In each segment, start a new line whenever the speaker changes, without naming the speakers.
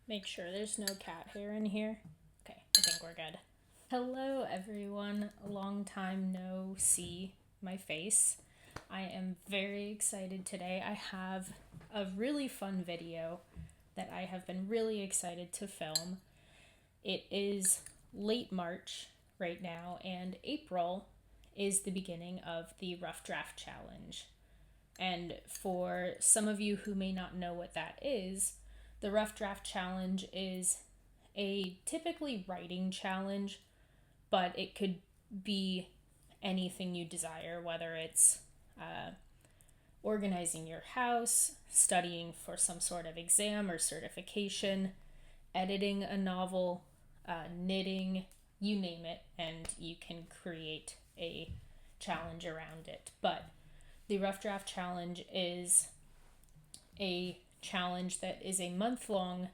Make sure there's no cat hair in here. Okay, I think we're good. Hello, everyone. Long time no see my face. I am very excited today. I have a really fun video that I have been really excited to film. It is late March right now, and April is the beginning of the Rough Draft Challenge. And for some of you who may not know what that is, the Rough Draft Challenge is a typically writing challenge, but it could be anything you desire, whether it's organizing your house, studying for some sort of exam or certification, editing a novel, knitting, you name it, and you can create a challenge around it. But the Rough Draft Challenge is a challenge that is a month-long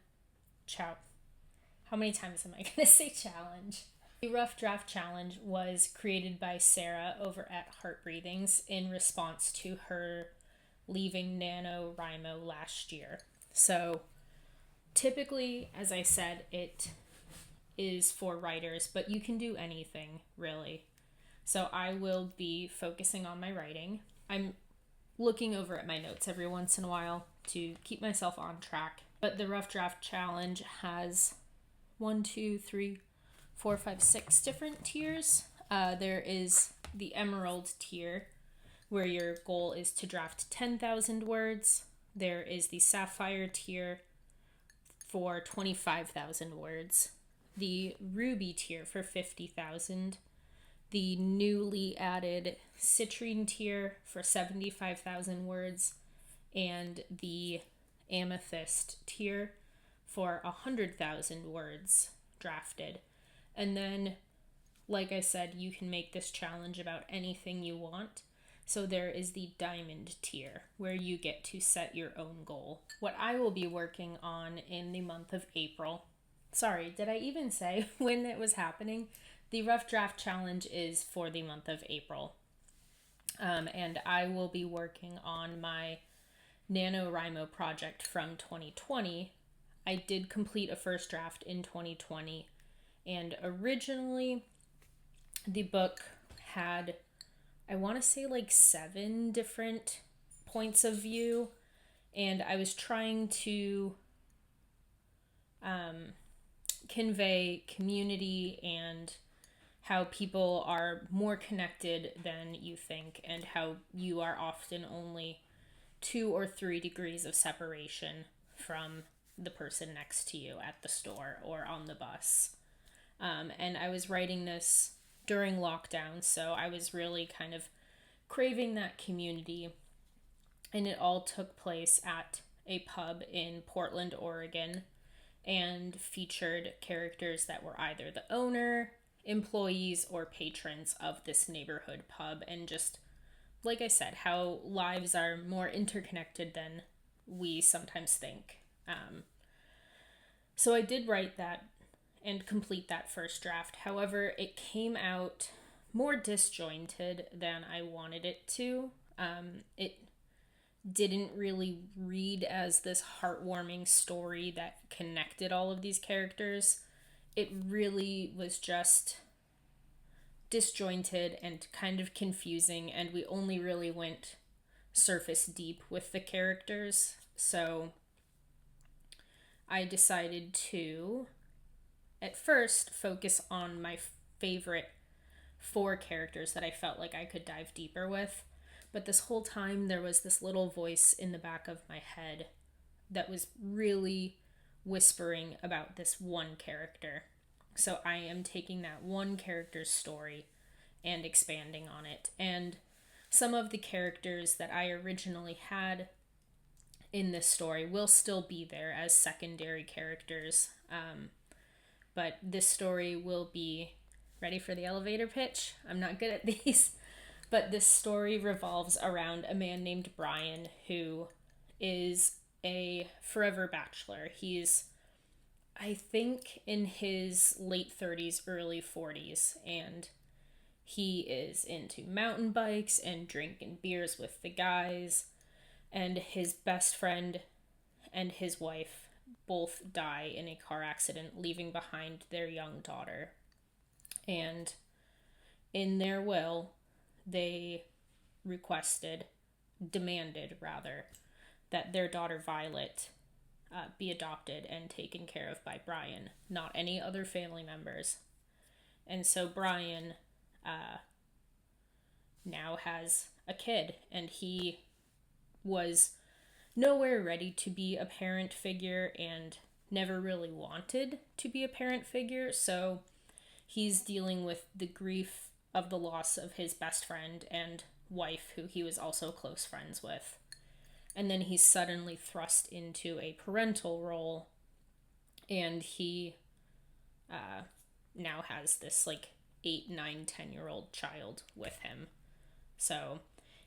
How many times am I going to say challenge? The Rough Draft Challenge was created by Sarra over at Heart Breathings in response to her leaving NaNoWriMo last year. So typically, as I said, it is for writers, but you can do anything, really. So I will be focusing on my writing. I'm looking over at my notes every once in a while to keep myself on track. But the Rough Draft Challenge has 6 different tiers. There is the Emerald tier, where your goal is to draft 10,000 words. There is the Sapphire tier for 25,000 words. The Ruby tier for 50,000. The newly added Citrine tier for 75,000 words. And the Amethyst tier for 100,000 words drafted. And then, like I said, you can make this challenge about anything you want. So there is the Diamond tier, where you get to set your own goal. What I will be working on in the month of April. Sorry, did I even say when it was happening? The Rough Draft Challenge is for the month of April. And I will be working on my NaNoWriMo project from 2020. I did complete a first draft in 2020, and originally the book had, I want to say, like 7 different points of view, and I was trying to convey community and how people are more connected than you think, and how you are often only 2 or 3 degrees of separation from the person next to you at the store or on the bus. And I was writing this during lockdown, so I was really kind of craving that community. And it all took place at a pub in Portland, Oregon, and featured characters that were either the owner, employees, or patrons of this neighborhood pub, and just, like I said, how lives are more interconnected than we sometimes think. So I did write that and complete that first draft. However, it came out more disjointed than I wanted it to. It didn't really read as this heartwarming story that connected all of these characters. It really was just disjointed and kind of confusing, and we only really went surface deep with the characters. So I decided to, at first, focus on my favorite 4 characters that I felt like I could dive deeper with. But this whole time, there was this little voice in the back of my head that was really whispering about this one character. So I am taking that one character's story and expanding on it. And some of the characters that I originally had in this story will still be there as secondary characters. But this story will be, ready for the elevator pitch? I'm not good at these. But this story revolves around a man named Brian, who is a forever bachelor. He's, I think, in his late 30s, early 40s, and he is into mountain bikes and drinking beers with the guys. And his best friend and his wife both die in a car accident, leaving behind their young daughter. And in their will, they demanded rather, that their daughter Violet be adopted and taken care of by Brian, not any other family members. And so Brian now has a kid, and he was nowhere ready to be a parent figure and never really wanted to be a parent figure. So he's dealing with the grief of the loss of his best friend and wife, who he was also close friends with. And then he's suddenly thrust into a parental role, and he now has this 8, 9, 10-year-old child with him. So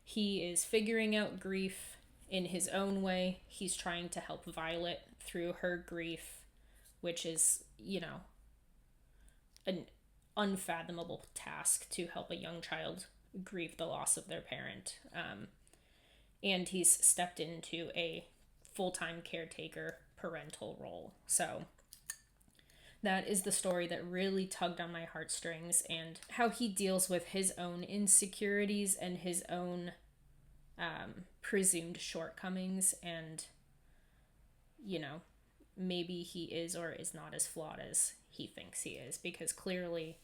he is figuring out grief in his own way. He's trying to help Violet through her grief, which is, an unfathomable task to help a young child grieve the loss of their parent. And he's stepped into a full-time caretaker parental role. So that is the story that really tugged on my heartstrings, and how he deals with his own insecurities and his own presumed shortcomings, and maybe he is or is not as flawed as he thinks he is, because clearly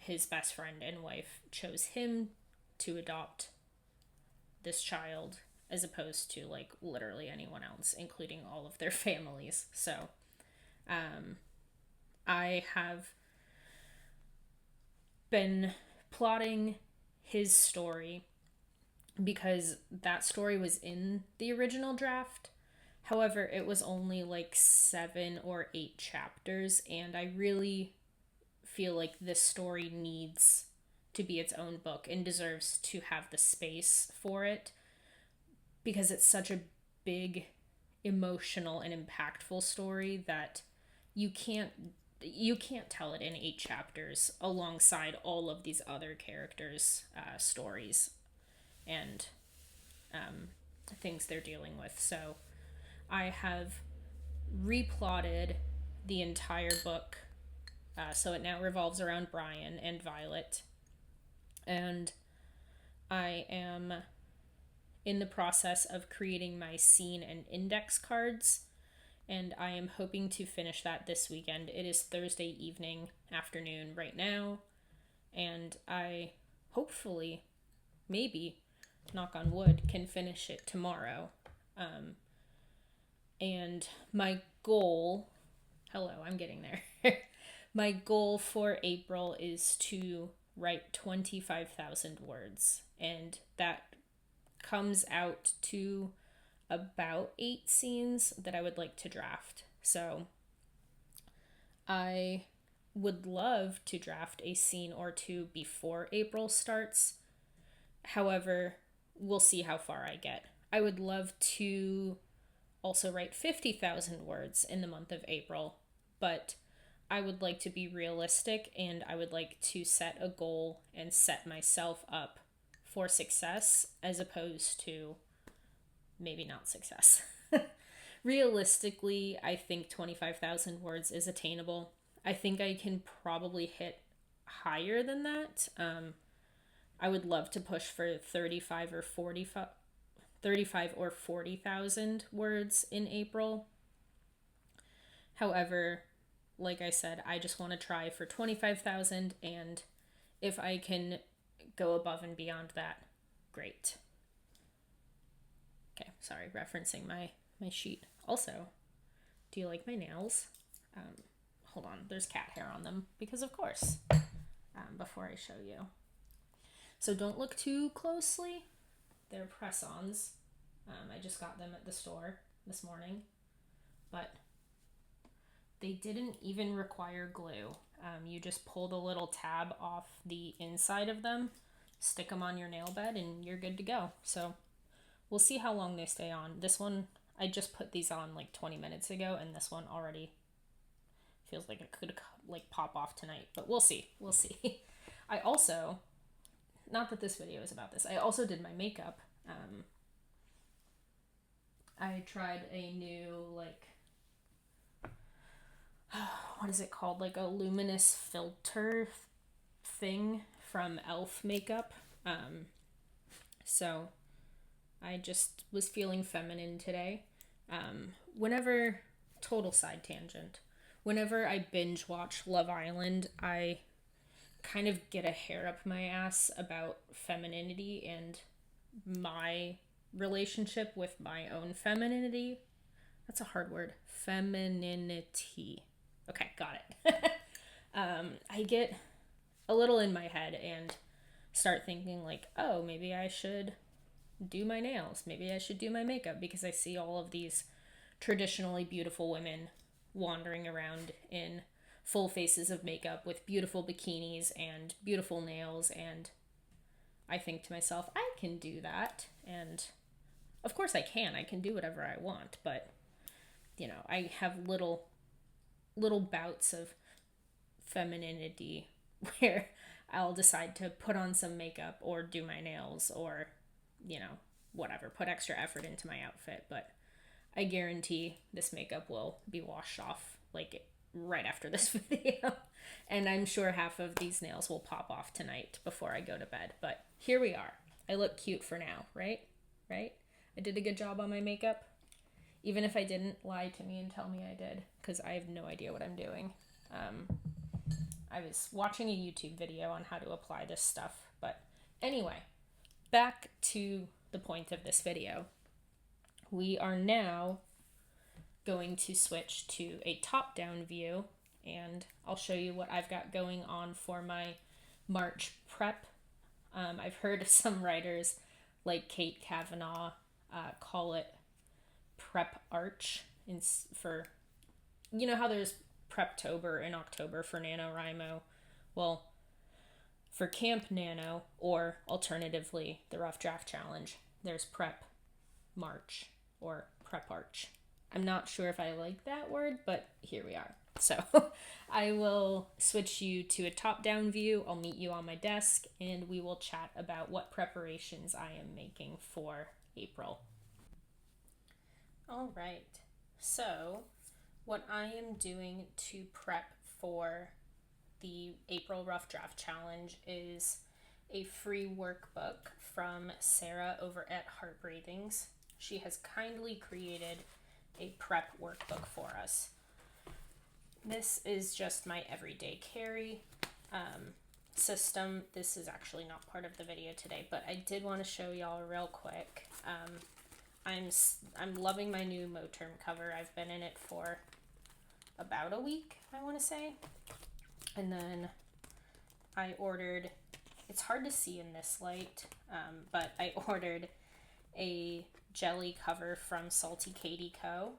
his best friend and wife chose him to adopt this child, as opposed to literally anyone else, including all of their families. So I have been plotting his story because that story was in the original draft. However, it was only 7 or 8 chapters, and I really feel like this story needs to be its own book and deserves to have the space for it, because it's such a big, emotional, and impactful story that you can't tell it in 8 chapters alongside all of these other characters' stories and things they're dealing with. So I have replotted the entire book, so it now revolves around Brian and Violet, and I am in the process of creating my scene and index cards, and I am hoping to finish that this weekend. It is Thursday afternoon right now, and I hopefully, maybe, knock on wood, can finish it tomorrow. And my goal, I'm getting there. My goal for April is to write 25,000 words, and that comes out to about 8 scenes that I would like to draft. So I would love to draft a scene or 2 before April starts. However, we'll see how far I get. I would love to also write 50,000 words in the month of April, but I would like to be realistic, and I would like to set a goal and set myself up for success, as opposed to maybe not success. Realistically, I think 25,000 words is attainable. I think I can probably hit higher than that. I would love to push for 35 or 40,000 words in April. However, like I said, I just want to try for 25,000, and if I can go above and beyond that, great. Okay, sorry, referencing my sheet. Also, do you like my nails? Hold on, there's cat hair on them, because of course, before I show you. So don't look too closely. They're press-ons. I just got them at the store this morning, but they didn't even require glue. You just pull the little tab off the inside of them, stick them on your nail bed, and you're good to go. So we'll see how long they stay on. This one, I just put these on 20 minutes ago, and this one already feels like it could pop off tonight, but we'll see. I also, not that this video is about this, I also did my makeup. I tried a new what is it called? Like a luminous filter thing from e.l.f. makeup. So I just was feeling feminine today. Whenever, total side tangent, whenever I binge watch Love Island, I kind of get a hair up my ass about femininity and my relationship with my own femininity. That's a hard word. Femininity. Okay, got it. I get a little in my head and start thinking like, oh, maybe I should do my nails. Maybe I should do my makeup, because I see all of these traditionally beautiful women wandering around in full faces of makeup with beautiful bikinis and beautiful nails, and I think to myself, I can do that. And of course I can do whatever I want, but I have little bouts of femininity where I'll decide to put on some makeup or do my nails or whatever, put extra effort into my outfit. But I guarantee this makeup will be washed off like right after this video. And I'm sure half of these nails will pop off tonight before I go to bed. But here we are. I look cute for now, right? Right? I did a good job on my makeup. Even if I didn't, lie to me and tell me I did, because I have no idea what I'm doing. I was watching a YouTube video on how to apply this stuff. But anyway, back to the point of this video. We are now going to switch to a top-down view, and I'll show you what I've got going on for my March prep. I've heard of some writers like Kate Kavanaugh call it prep arch for, how there's Preptober in October for NaNoWriMo. Well, for Camp Nano, or alternatively the Rough Draft Challenge, there's Prep March or Prep Arch. I'm not sure if I like that word, but here we are. So I will switch you to a top-down view. I'll meet you on my desk and we will chat about what preparations I am making for April. All right. So what I am doing to prep for the April Rough Draft Challenge is a free workbook from Sarra over at Heart Breathings. She has kindly created a prep workbook for us. This is just my everyday carry system. This is actually not part of the video today, but I did want to show y'all real quick. I'm loving my new Moterm cover. I've been in it for about a week, I want to say. And then I ordered, it's hard to see in this light, but I ordered a jelly cover from Salty Katie Co.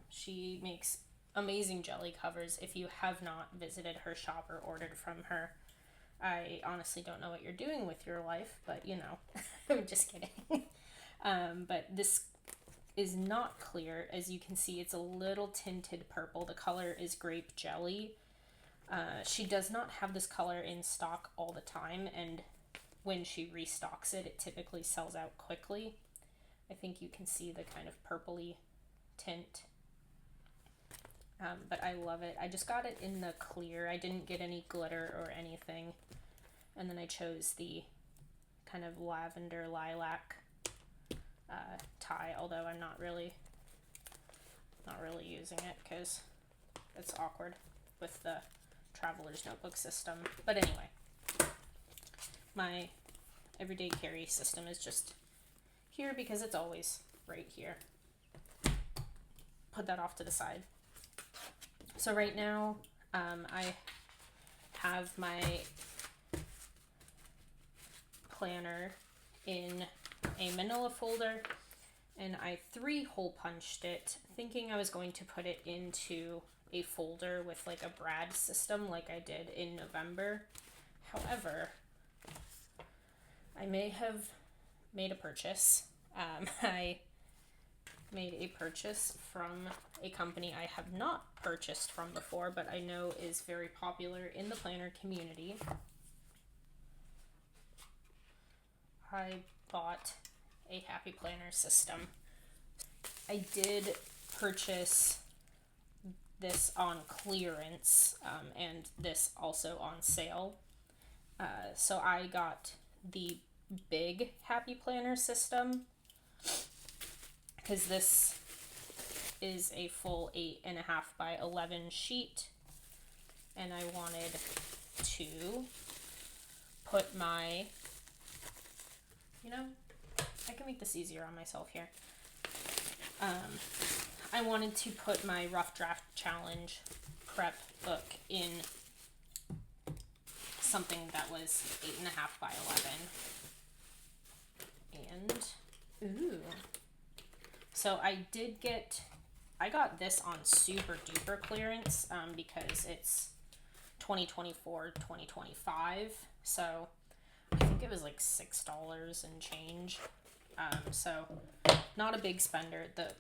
She makes amazing jelly covers. If you have not visited her shop or ordered from her, I honestly don't know what you're doing with your life, but I'm just kidding. But this is not clear. As you can see, it's a little tinted purple. The color is grape jelly. She does not have this color in stock all the time, and when she restocks it, it typically sells out quickly. I think you can see the kind of purpley tint. But I love it. I just got it in the clear. I didn't get any glitter or anything. And then I chose the kind of lavender lilac tie, although I'm not really using it because it's awkward with the Traveler's Notebook system. But anyway, my everyday carry system is just here because it's always right here. Put that off to the side. So right now, I have my planner in a manila folder, and I 3-hole punched it, thinking I was going to put it into a folder with like a Brad system like I did in November. However, I may have made a purchase. I made a purchase from a company I have not purchased from before, but I know is very popular in the planner community. I bought a Happy Planner system. I did purchase this on clearance, and this also on sale. So I got the big Happy Planner system, because this is a full 8.5 by 11 sheet, and I wanted to put my, I can make this easier on myself here. I wanted to put my Rough Draft Challenge prep book in something that was 8.5 by 11. And, ooh. So I got this on super duper clearance, because it's 2024, 2025. So I think it was like $6 and change. So not a big spender. The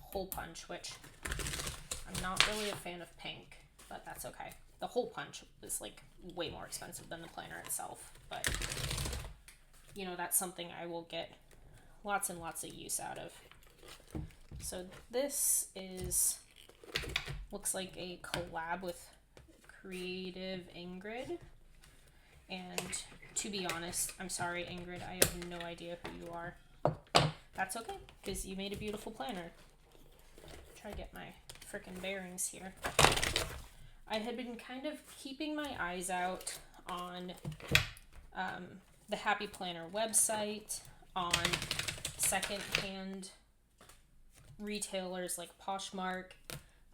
hole punch, which I'm not really a fan of pink, but that's okay. The hole punch is like way more expensive than the planner itself, but that's something I will get lots and lots of use out of. So this looks like a collab with Creative Ingrid, and to be honest, I'm sorry Ingrid, I have no idea who you are. That's okay, because you made a beautiful planner. Try to get my frickin' bearings here. I had been kind of keeping my eyes out on the Happy Planner website, on secondhand retailers like Poshmark.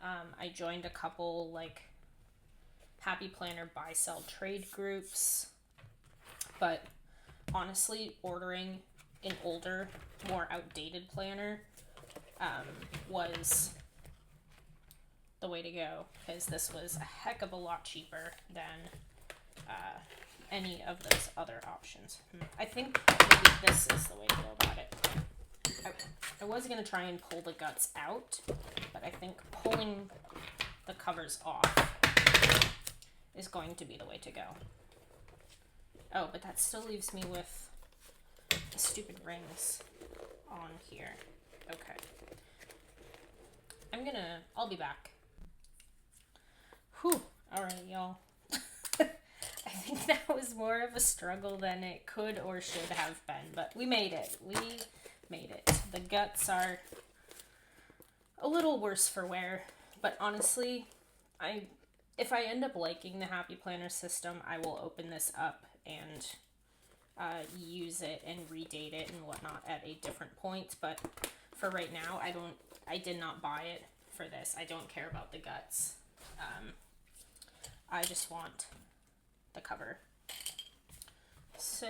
I joined a couple like Happy Planner buy-sell trade groups, but honestly, ordering an older, more outdated planner was the way to go, because this was a heck of a lot cheaper than any of those other options. I think maybe this is the way to go about it. I was going to try and pull the guts out, but I think pulling the covers off is going to be the way to go. Oh, but that still leaves me with the stupid rings on here. Okay. I'll be back. Whew. Alright, y'all. I think that was more of a struggle than it could or should have been, but we made it. We made it. The guts are a little worse for wear, but honestly, if I end up liking the Happy Planner system, I will open this up and use it and redate it and whatnot at a different point, but for right now, I did not buy it for this. I don't care about the guts. I just want the cover. So,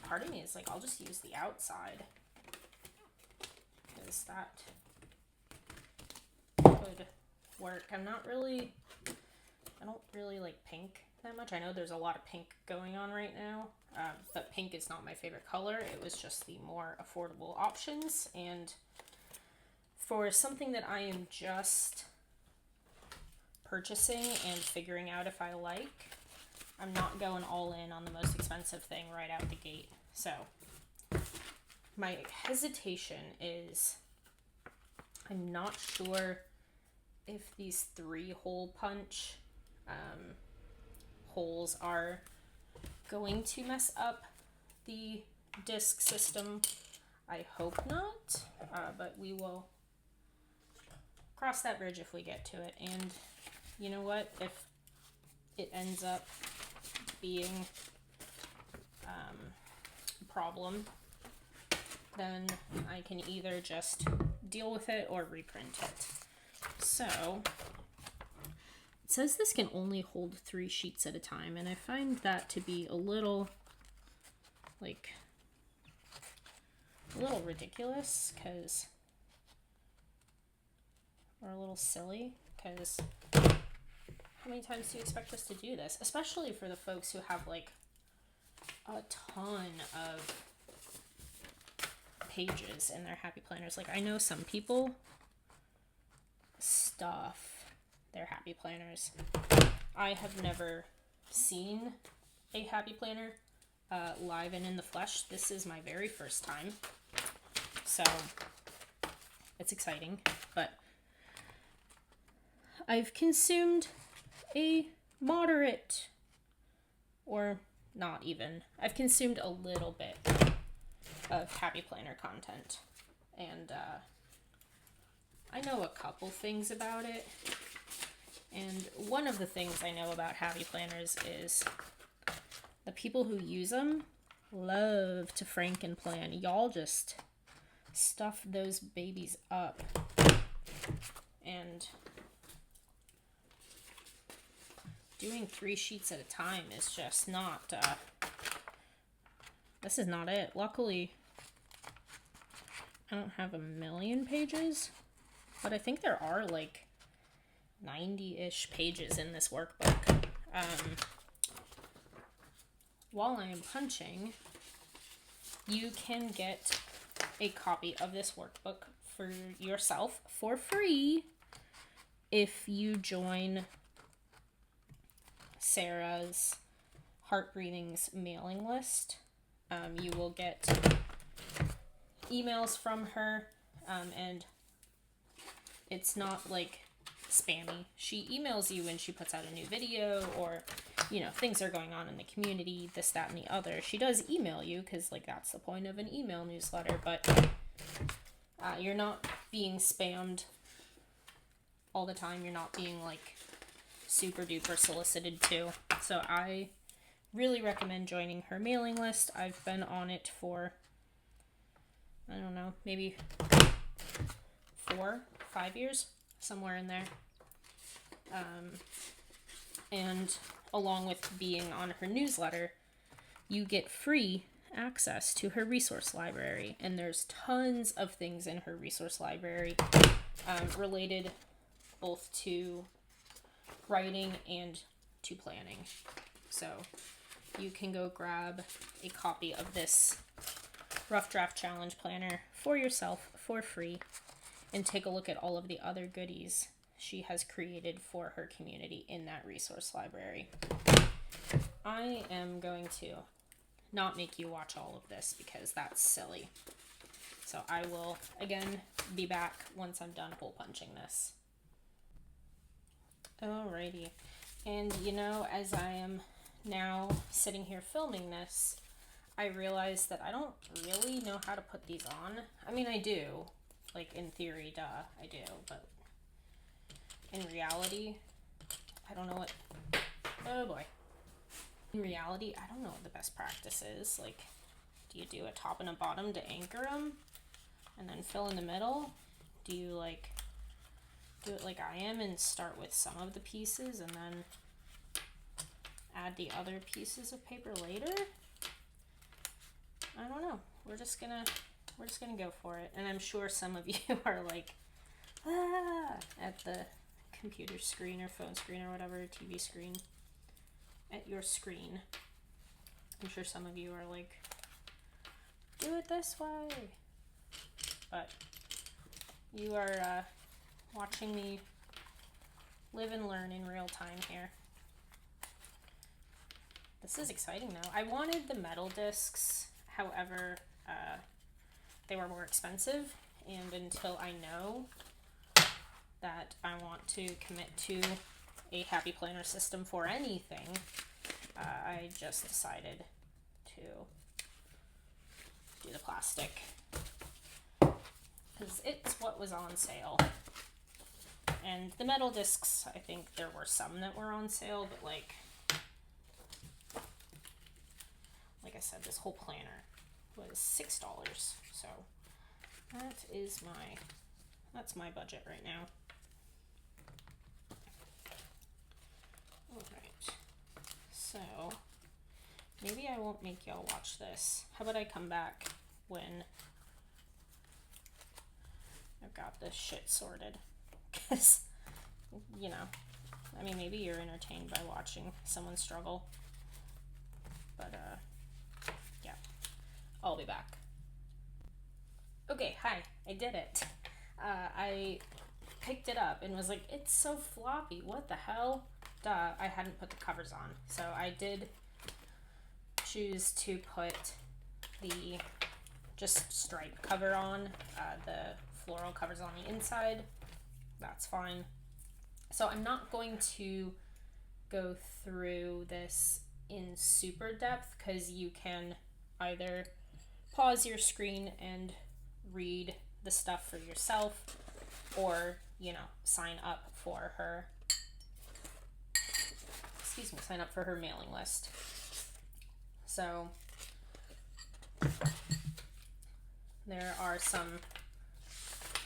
part of me is like, I'll just use the outside, because that could work. I don't really like pink that much. I know there's a lot of pink going on right now, but pink is not my favorite color. It was just the more affordable options, and for something that I am just purchasing and figuring out if I like, I'm not going all in on the most expensive thing right out the gate. So my hesitation is, I'm not sure if these 3-hole punch holes are going to mess up the disc system. I hope not, but we will cross that bridge if we get to it. And you know what? If it ends up being a problem, then I can either just deal with it or reprint it. So it says this can only hold 3 sheets at a time, and I find that to be a little ridiculous, or a little silly, because how many times do you expect us to do this? Especially for the folks who have like a ton of pages in their Happy Planners. Like, I know some people stuff their Happy Planners. I have never seen a Happy Planner live and in the flesh. This is my very first time, so it's exciting. But I've consumed a moderate, or not even, I've consumed a little bit of Happy Planner content, and I know a couple things about it. And one of the things I know about Happy Planners is the people who use them love to franken-plan. Y'all just stuff those babies up. And doing 3 sheets at a time is just not, this is not it. Luckily, I don't have a million pages, but I think there are like 90-ish pages in this workbook. While I am punching, you can get a copy of this workbook for yourself for free if you join Sarah's Heart Breathing's mailing list. You will get emails from her, and it's not like spammy. She emails you when she puts out a new video, or things are going on in the community, this, that, and the other. She does email you because like that's the point of an email newsletter, but you're not being spammed all the time. You're not being like super duper solicited to. So I really recommend joining her mailing list. I've been on it for, I don't know, maybe 4-5 years, somewhere in there. And along with being on her newsletter, you get free access to her resource library. And there's tons of things in her resource library related both to writing and to planning. So you can go grab a copy of this Rough Draft Challenge Planner for yourself for free and take a look at all of the other goodies she has created for her community in that resource library. I am going to not make you watch all of this because that's silly. So I will, again, be back once I'm done hole punching this. Alrighty. And as I am now sitting here filming this, I realized that I don't really know how to put these on. I mean, I do. Like, in theory, duh, I do. But in reality, I don't know what... Oh, boy. In reality, I don't know what the best practice is. Like, do you do a top and a bottom to anchor them? And then fill in the middle? Do you, like, do it like I am and start with some of the pieces and then add the other pieces of paper later? I don't know. We're just gonna go for it. And I'm sure some of you are like, at the computer screen or phone screen or whatever, TV screen, at your screen. I'm sure some of you are like, do it this way. But you are watching me live and learn in real time here. This is exciting though. I wanted the metal discs, however, they were more expensive, and until I know that I want to commit to a Happy Planner system for anything, I just decided to do the plastic because it's what was on sale. And the metal discs, I think there were some that were on sale, but like I said, this whole planner was $6, so that's my budget right now. Alright, so maybe I won't make y'all watch this. How about I come back when I've got this shit sorted? Because, I mean, maybe you're entertained by watching someone struggle. But, yeah, I'll be back. Okay, hi, I did it. I picked it up and was like, it's so floppy, what the hell? Duh, I hadn't put the covers on. So I did choose to put the just stripe cover on. The floral covers on the inside. That's fine. So I'm not going to go through this in super depth because you can either pause your screen and read the stuff for yourself, or, sign up for her mailing list. So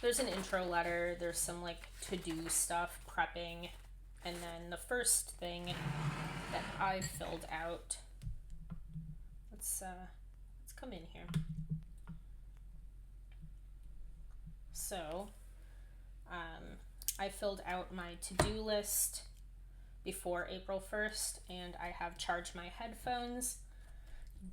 there's an intro letter, there's some to-do stuff, prepping, and then the first thing that I filled out, let's come in here. So I filled out my to-do list before April 1st, and I have charged my headphones,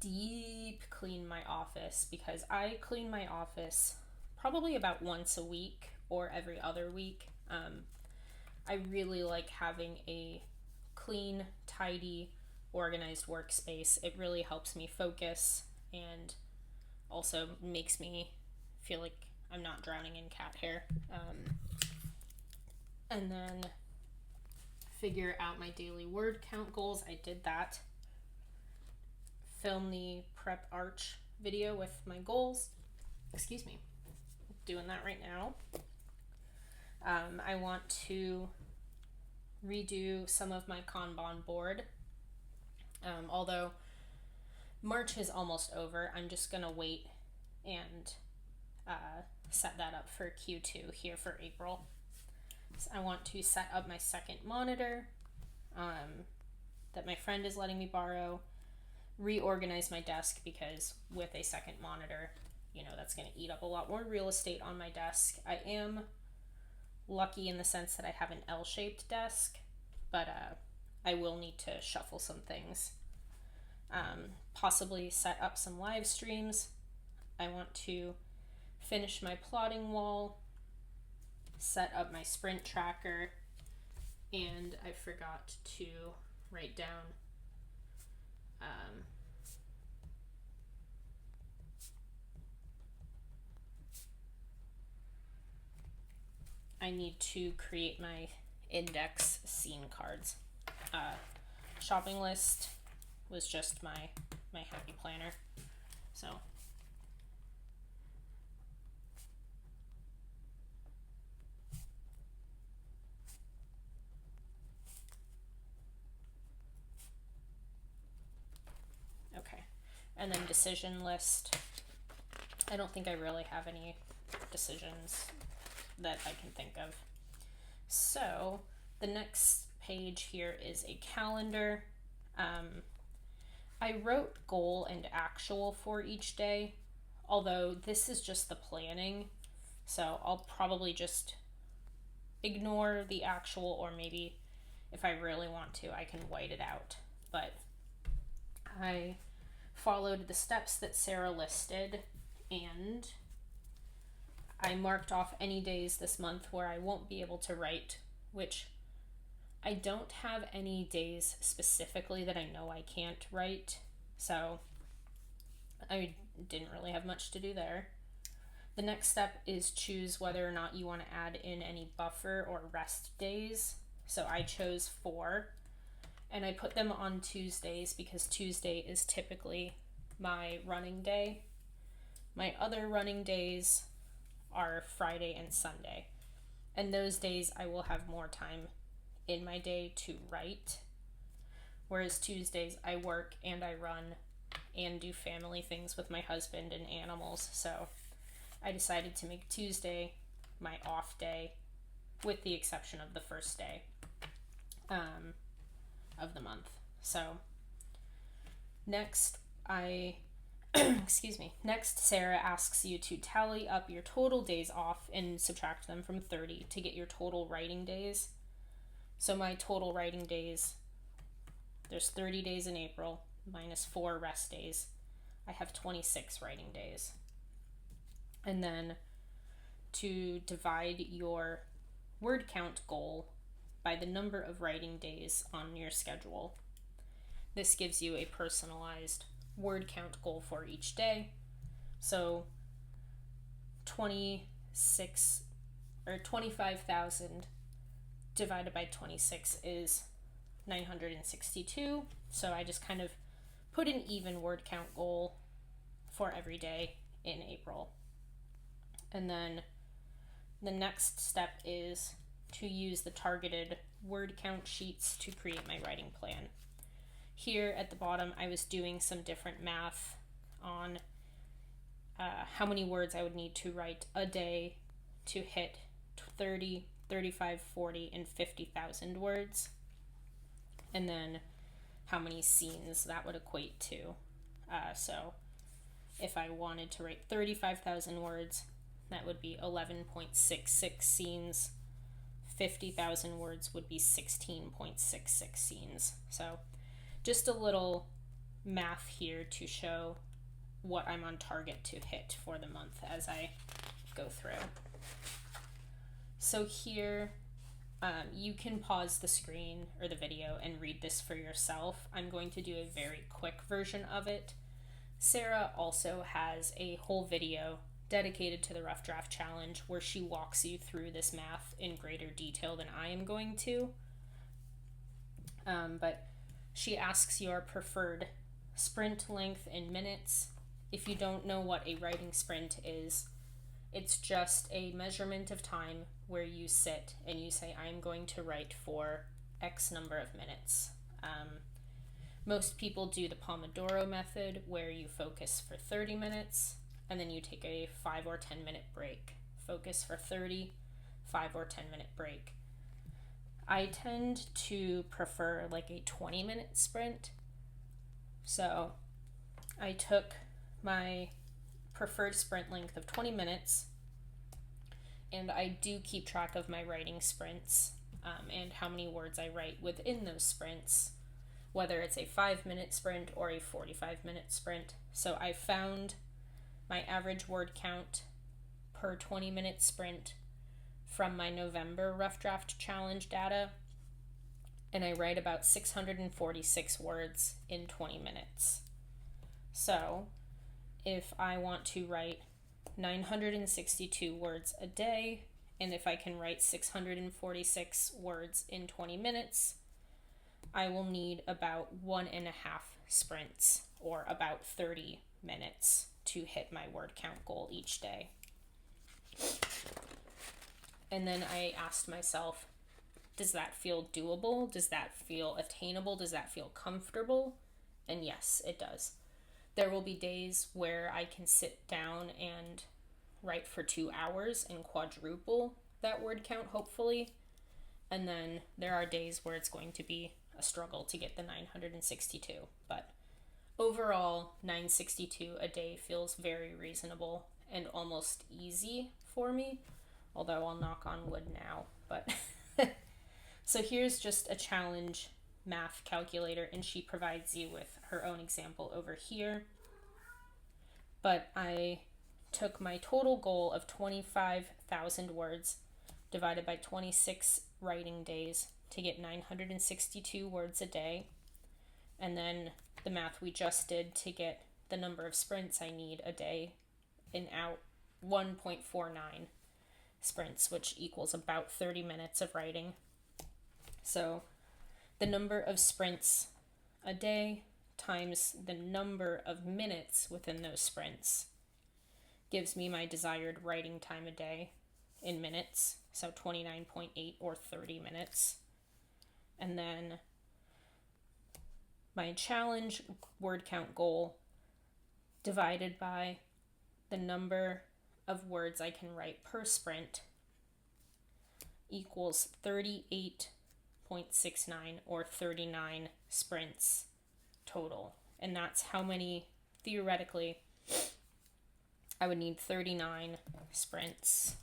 deep clean my office, because I clean my office probably about once a week or every other week. I really like having a clean, tidy, organized workspace. It really helps me focus and also makes me feel like I'm not drowning in cat hair. And then figure out my daily word count goals. I did that. Film the prep arch video with my goals. Excuse me. Doing that right now. I want to redo some of my Kanban board. Although March is almost over, I'm just going to wait and set that up for Q2 here for April. So I want to set up my second monitor that my friend is letting me borrow, reorganize my desk, because with a second monitor, that's going to eat up a lot more real estate on my desk. I am lucky in the sense that I have an L-shaped desk, but I will need to shuffle some things. Possibly set up some live streams. I want to finish my plotting wall, set up my sprint tracker, and I forgot to write down I need to create my index scene cards. Shopping list was just my happy planner. So okay. And then decision list. I don't think I really have any decisions that I can think of. So the next page here is a calendar. I wrote goal and actual for each day, although this is just the planning, so I'll probably just ignore the actual, or maybe if I really want to, I can white it out. But I followed the steps that Sarah listed, and I marked off any days this month where I won't be able to write, which I don't have any days specifically that I know I can't write, so I didn't really have much to do there. The next step is choose whether or not you want to add in any buffer or rest days. So I chose 4, and I put them on Tuesdays because Tuesday is typically my running day. My other running days are Friday and Sunday, and those days I will have more time in my day to write, whereas Tuesdays I work and I run and do family things with my husband and animals. So I decided to make Tuesday my off day, with the exception of the first day of the month. So next next Sarah asks you to tally up your total days off and subtract them from 30 to get your total writing days. So my total writing days, there's 30 days in April, minus 4 rest days. I have 26 writing days. And then to divide your word count goal by the number of writing days on your schedule. This gives you a personalized word count goal for each day. So 25,000 divided by 26 is 962. So I just kind of put an even word count goal for every day in April. And then the next step is to use the targeted word count sheets to create my writing plan. Here at the bottom, I was doing some different math on how many words I would need to write a day to hit 30, 35, 40, and 50,000 words. And then how many scenes that would equate to. So if I wanted to write 35,000 words, that would be 11.66 scenes. 50,000 words would be 16.66 scenes. So just a little math here to show what I'm on target to hit for the month as I go through. So here, you can pause the screen or the video and read this for yourself. I'm going to do a very quick version of it. Sarra also has a whole video dedicated to the Rough Draft Challenge where she walks you through this math in greater detail than I am going to. But she asks your preferred sprint length in minutes. If you don't know what a writing sprint is, it's just a measurement of time where you sit and you say, I'm going to write for X number of minutes. Most people do the Pomodoro method where you focus for 30 minutes and then you take a 5 or 10 minute break. Focus for 30, 5 or 10 minute break. I tend to prefer like a 20-minute sprint. So I took my preferred sprint length of 20 minutes and I do keep track of my writing sprints and how many words I write within those sprints, whether it's a 5-minute sprint or a 45-minute sprint. So I found my average word count per 20-minute sprint from my November Rough Draft Challenge data, and I write about 646 words in 20 minutes. So if I want to write 962 words a day, and if I can write 646 words in 20 minutes, I will need about 1.5 sprints, or about 30 minutes, to hit my word count goal each day. And then I asked myself, does that feel doable? Does that feel attainable? Does that feel comfortable? And yes, it does. There will be days where I can sit down and write for 2 hours and quadruple that word count, hopefully. And then there are days where it's going to be a struggle to get the 962. But overall, 962 a day feels very reasonable and almost easy for me, although I'll knock on wood now. But so here's just a challenge math calculator, and she provides you with her own example over here. But I took my total goal of 25,000 words divided by 26 writing days to get 962 words a day, and then the math we just did to get the number of sprints I need a day in out 1.49 sprints, which equals about 30 minutes of writing. So the number of sprints a day times the number of minutes within those sprints gives me my desired writing time a day in minutes, so 29.8 or 30 minutes. And then my challenge word count goal divided by the number of words I can write per sprint equals 38.69 or 39 sprints total. And that's how many, theoretically, I would need 39 sprints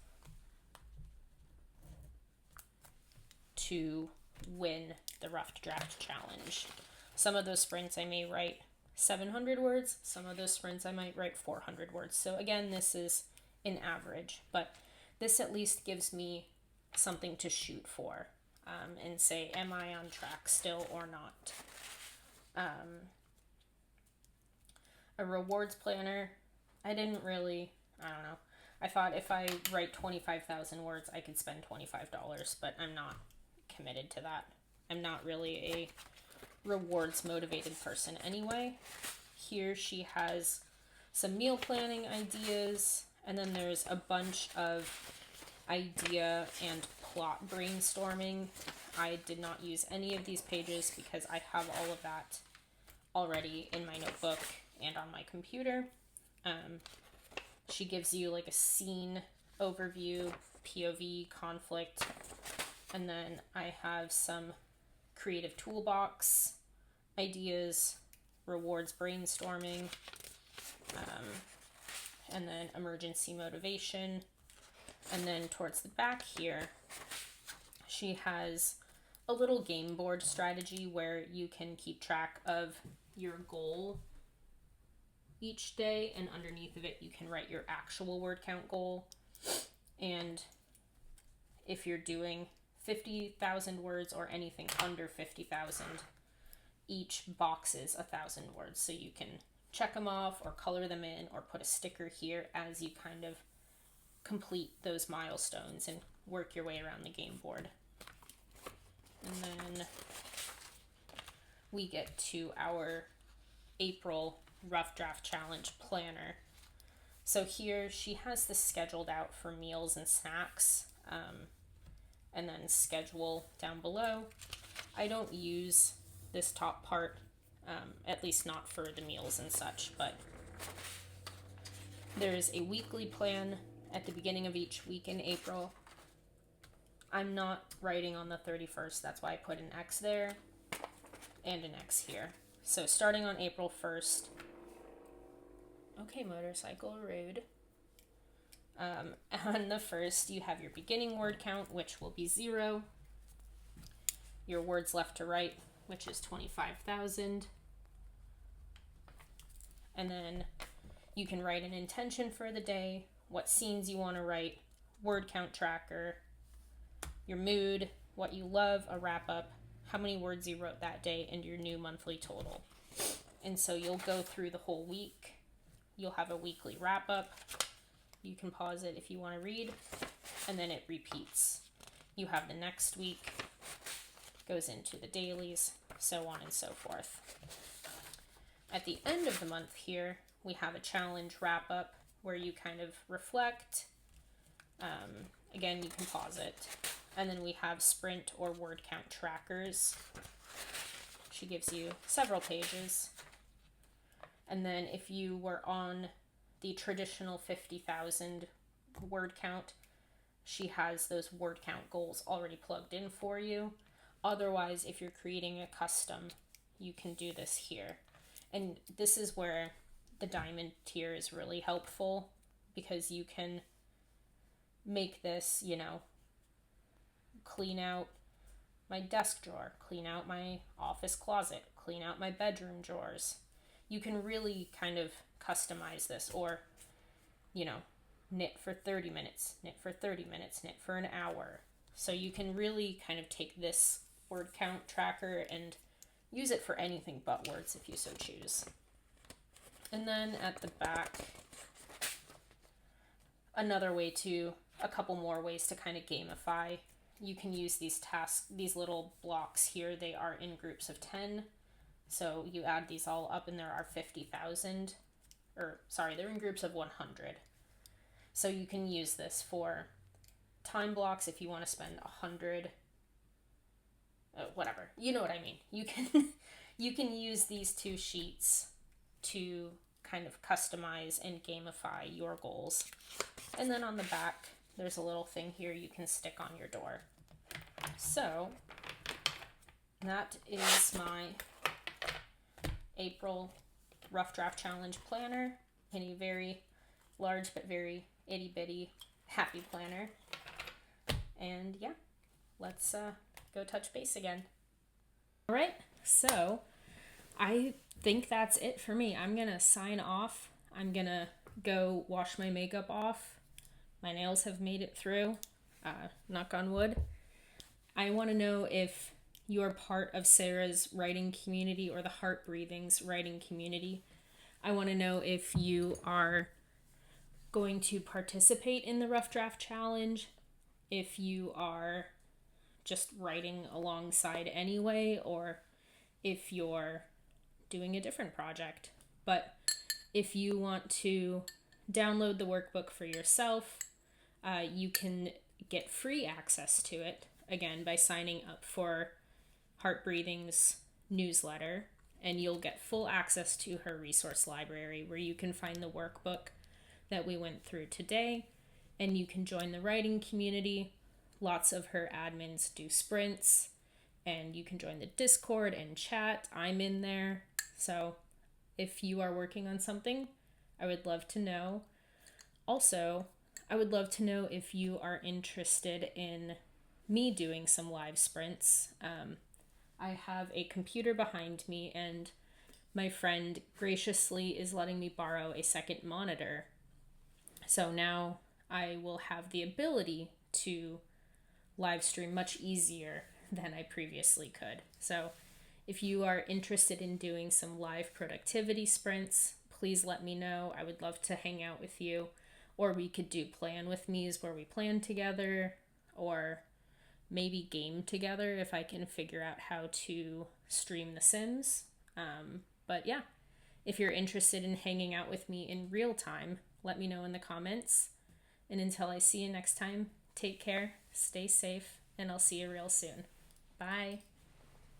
to win the Rough Draft Challenge. Some of those sprints I may write 700 words, some of those sprints I might write 400 words. So again, this is an average, but this at least gives me something to shoot for and say, am I on track still or not? A rewards planner, I don't know. I thought if I write 25,000 words, I could spend $25, but I'm not committed to that. I'm not really a rewards motivated person anyway. Here she has some meal planning ideas, and then there's a bunch of idea and plot brainstorming. I did not use any of these pages because I have all of that already in my notebook and on my computer. She gives you like a scene overview, POV, conflict, and then I have some creative toolbox ideas, rewards brainstorming, and then emergency motivation. And then towards the back here, she has a little game board strategy where you can keep track of your goal each day, and underneath of it you can write your actual word count goal. And if you're doing 50,000 words or anything under 50,000, each box is 1,000 words, so you can check them off or color them in or put a sticker here as you kind of complete those milestones and work your way around the game board. And then we get to our April Rough Draft Challenge planner. So here she has this scheduled out for meals and snacks, and then schedule down below. I don't use this top part, at least not for the meals and such, but there's a weekly plan at the beginning of each week in April. I'm not writing on the 31st, that's why I put an X there and an X here. So starting on April 1st, okay, motorcycle rude. On the 1st, you have your beginning word count, which will be 0. Your words left to right, which is 25,000. And then you can write an intention for the day, what scenes you want to write, word count tracker, your mood, what you love, a wrap up, how many words you wrote that day, and your new monthly total. And so you'll go through the whole week. You'll have a weekly wrap up. You can pause it if you want to read, and then it repeats. You have the next week, goes into the dailies, so on and so forth. At the end of the month here, we have a challenge wrap up where you kind of reflect. Again, you can pause it. And then we have sprint or word count trackers. She gives you several pages. And then if you were on the traditional 50,000 word count, she has those word count goals already plugged in for you. Otherwise, if you're creating a custom, you can do this here. And this is where the diamond tier is really helpful, because you can make this, clean out my desk drawer, clean out my office closet, clean out my bedroom drawers. You can really kind of customize this, or, knit for 30 minutes, knit for 30 minutes, knit for an hour. So you can really kind of take this word count tracker and use it for anything but words if you so choose. And then at the back, a couple more ways to kind of gamify. You can use these little blocks here. They are in groups of 10. So you add these all up and there are 50,000, they're in groups of 100. So you can use this for time blocks if you want to spend 100, whatever, you know what I mean. You can use these two sheets to kind of customize and gamify your goals. And then on the back, there's a little thing here you can stick on your door. So that is my April Rough Draft Challenge planner in a very large but very itty bitty happy planner. And yeah, let's go touch base again. All right, so I think that's it for me. I'm gonna sign off. I'm gonna go wash my makeup off. My nails have made it through, knock on wood. I want to know if you're part of Sarah's writing community or the Heart Breathings writing community. I want to know if you are going to participate in the Rough Draft Challenge, if you are just writing alongside anyway, or if you're doing a different project. But if you want to download the workbook for yourself, you can get free access to it, again, by signing up for Heart Breathing's newsletter, and you'll get full access to her resource library where you can find the workbook that we went through today, and you can join the writing community. Lots of her admins do sprints, and you can join the Discord and chat. I'm in there. So if you are working on something, I would love to know. Also, I would love to know if you are interested in me doing some live sprints. I have a computer behind me, and my friend graciously is letting me borrow a second monitor. So now I will have the ability to live stream much easier than I previously could. So if you are interested in doing some live productivity sprints, please let me know. I would love to hang out with you. Or we could do plan with me's where we plan together, or maybe game together if I can figure out how to stream The Sims. But yeah, if you're interested in hanging out with me in real time, let me know in the comments. And until I see you next time, take care, stay safe, and I'll see you real soon. Bye.